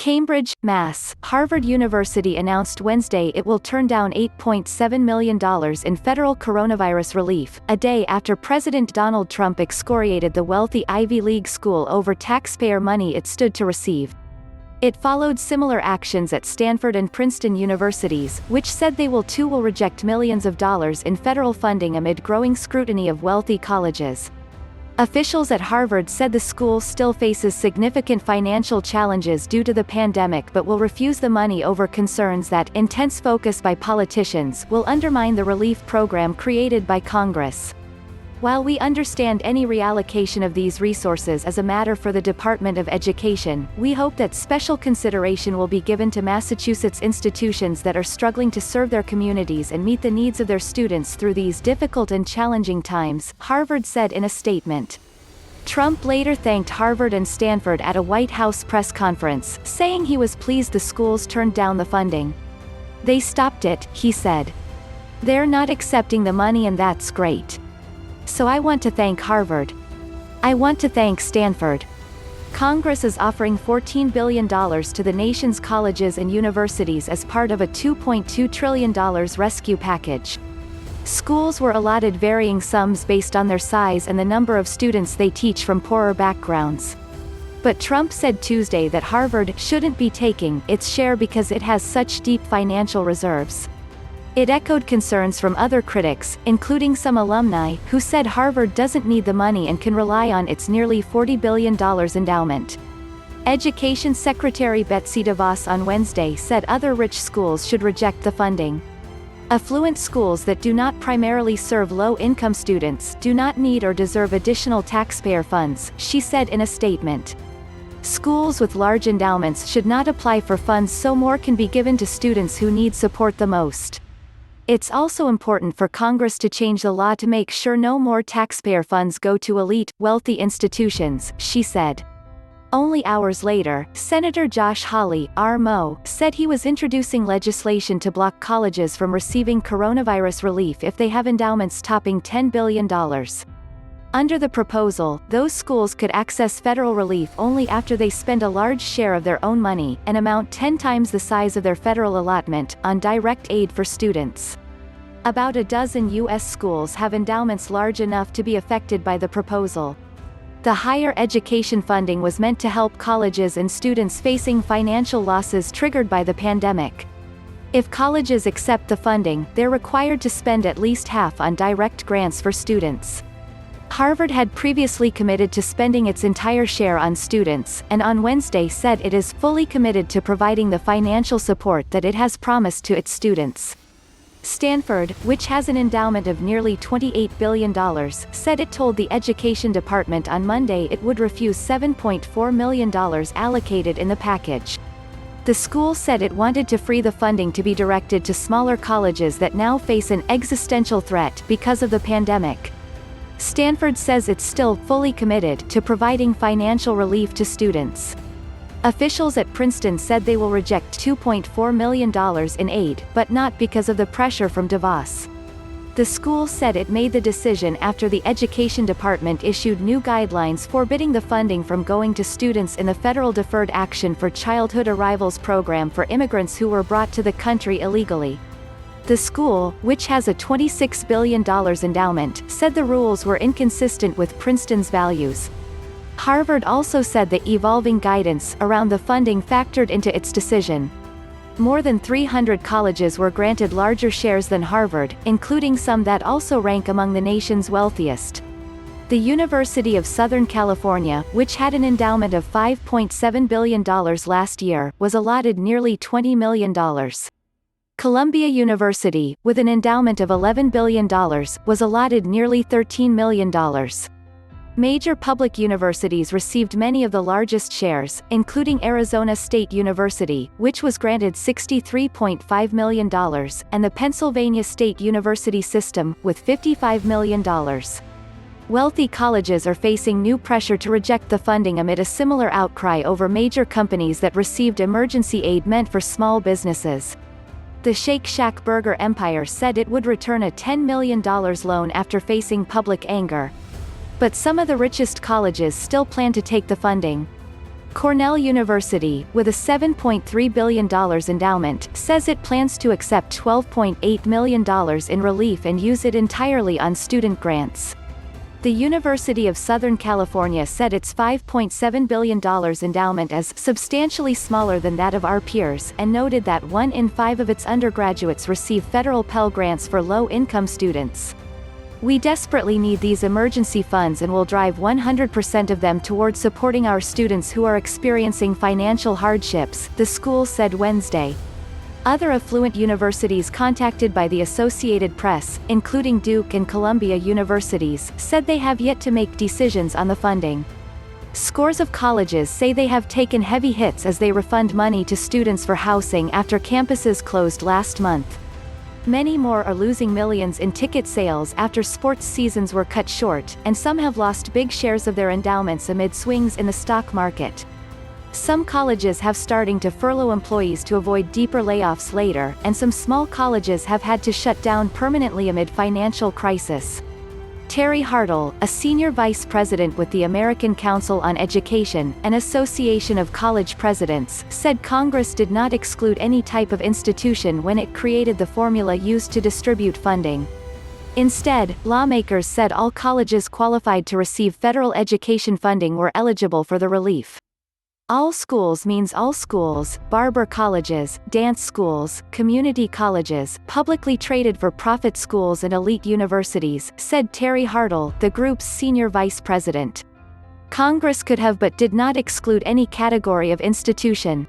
Cambridge, Mass. Harvard University announced Wednesday it will turn down $8.7 million in federal coronavirus relief, a day after President Donald Trump excoriated the wealthy Ivy League school over taxpayer money it stood to receive. It followed similar actions at Stanford and Princeton universities, which said they will reject millions of dollars in federal funding amid growing scrutiny of wealthy colleges. Officials at Harvard said the school still faces significant financial challenges due to the pandemic but will refuse the money over concerns that intense focus by politicians will undermine the relief program created by Congress. While we understand any reallocation of these resources is a matter for the Department of Education, we hope that special consideration will be given to Massachusetts institutions that are struggling to serve their communities and meet the needs of their students through these difficult and challenging times, Harvard said in a statement. Trump later thanked Harvard and Stanford at a White House press conference, saying he was pleased the schools turned down the funding. "They stopped it," he said. "They're not accepting the money and that's great. So I want to thank Harvard. I want to thank Stanford." Congress is offering $14 billion to the nation's colleges and universities as part of a $2.2 trillion rescue package. Schools were allotted varying sums based on their size and the number of students they teach from poorer backgrounds. But Trump said Tuesday that Harvard shouldn't be taking its share because it has such deep financial reserves. It echoed concerns from other critics, including some alumni, who said Harvard doesn't need the money and can rely on its nearly $40 billion endowment. Education Secretary Betsy DeVos on Wednesday said other rich schools should reject the funding. Affluent schools that do not primarily serve low-income students do not need or deserve additional taxpayer funds, she said in a statement. Schools with large endowments should not apply for funds so more can be given to students who need support the most. It's also important for Congress to change the law to make sure no more taxpayer funds go to elite, wealthy institutions, she said. Only hours later, Senator Josh Hawley, R-Mo, said he was introducing legislation to block colleges from receiving coronavirus relief if they have endowments topping $10 billion. Under the proposal, those schools could access federal relief only after they spend a large share of their own money, an amount 10 times the size of their federal allotment, on direct aid for students. About a dozen U.S. schools have endowments large enough to be affected by the proposal. The higher education funding was meant to help colleges and students facing financial losses triggered by the pandemic. If colleges accept the funding, they're required to spend at least half on direct grants for students. Harvard had previously committed to spending its entire share on students, and on Wednesday said it is fully committed to providing the financial support that it has promised to its students. Stanford, which has an endowment of nearly $28 billion, said it told the Education Department on Monday it would refuse $7.4 million allocated in the package. The school said it wanted to free the funding to be directed to smaller colleges that now face an existential threat because of the pandemic. Stanford says it's still fully committed to providing financial relief to students. Officials at Princeton said they will reject $2.4 million in aid, but not because of the pressure from DeVos. The school said it made the decision after the Education Department issued new guidelines forbidding the funding from going to students in the Federal Deferred Action for Childhood Arrivals program for immigrants who were brought to the country illegally. The school, which has a $26 billion endowment, said the rules were inconsistent with Princeton's values. Harvard also said the evolving guidance around the funding factored into its decision. More than 300 colleges were granted larger shares than Harvard, including some that also rank among the nation's wealthiest. The University of Southern California, which had an endowment of $5.7 billion last year, was allotted nearly $20 million. Columbia University, with an endowment of $11 billion, was allotted nearly $13 million. Major public universities received many of the largest shares, including Arizona State University, which was granted $63.5 million, and the Pennsylvania State University System, with $55 million. Wealthy colleges are facing new pressure to reject the funding amid a similar outcry over major companies that received emergency aid meant for small businesses. The Shake Shack burger empire said it would return a $10 million loan after facing public anger. But some of the richest colleges still plan to take the funding. Cornell University, with a $7.3 billion endowment, says it plans to accept $12.8 million in relief and use it entirely on student grants. The University of Southern California said its $5.7 billion endowment is substantially smaller than that of our peers, and noted that 1 in 5 of its undergraduates receive federal Pell Grants for low-income students. We desperately need these emergency funds and will drive 100% of them toward supporting our students who are experiencing financial hardships, the school said Wednesday. Other affluent universities contacted by the Associated Press, including Duke and Columbia universities, said they have yet to make decisions on the funding. Scores of colleges say they have taken heavy hits as they refund money to students for housing after campuses closed last month. Many more are losing millions in ticket sales after sports seasons were cut short, and some have lost big shares of their endowments amid swings in the stock market. Some colleges have starting to furlough employees to avoid deeper layoffs later, and some small colleges have had to shut down permanently amid financial crisis. Terry Hartle, a senior vice president with the American Council on Education, an association of college presidents, said Congress did not exclude any type of institution when it created the formula used to distribute funding. Instead, lawmakers said all colleges qualified to receive federal education funding were eligible for the relief. All schools means all schools, barber colleges, dance schools, community colleges, publicly traded for-profit schools and elite universities, said Terry Hartle, the group's senior vice president. Congress could have but did not exclude any category of institution.